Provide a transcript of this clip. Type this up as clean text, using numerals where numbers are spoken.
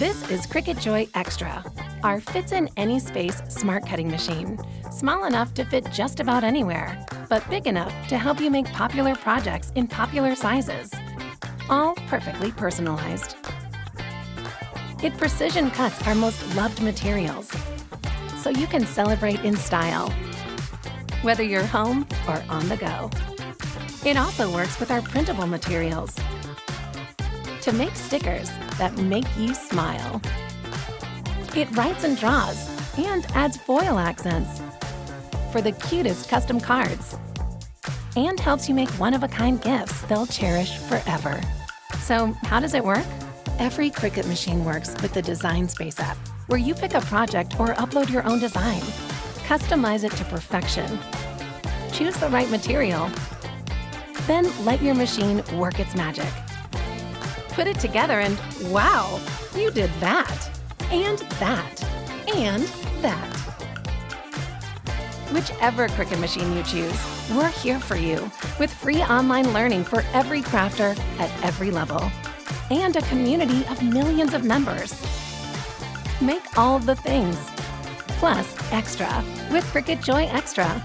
This is Cricut Joy Xtra, our fits-in-any-space smart cutting machine. Small enough to fit just about anywhere, but big enough to help you make popular projects in popular sizes. All perfectly personalized. It precision cuts our most loved materials, so you can celebrate in style, whether you're home or on the go. It also works with our printable materials to make stickers that make you smile. It writes and draws and adds foil accents for the cutest custom cards, and helps you make one-of-a-kind gifts they'll cherish forever. So how does it work? Every Cricut machine works with the Design Space app, where you pick a project or upload your own design. Customize it to perfection. Choose the right material. Then let your machine work its magic. Put it together and wow, you did that, and that, and that. Whichever Cricut machine you choose, we're here for you with free online learning for every crafter at every level, and a community of millions of members. Make all the things, plus extra with Cricut Joy Xtra.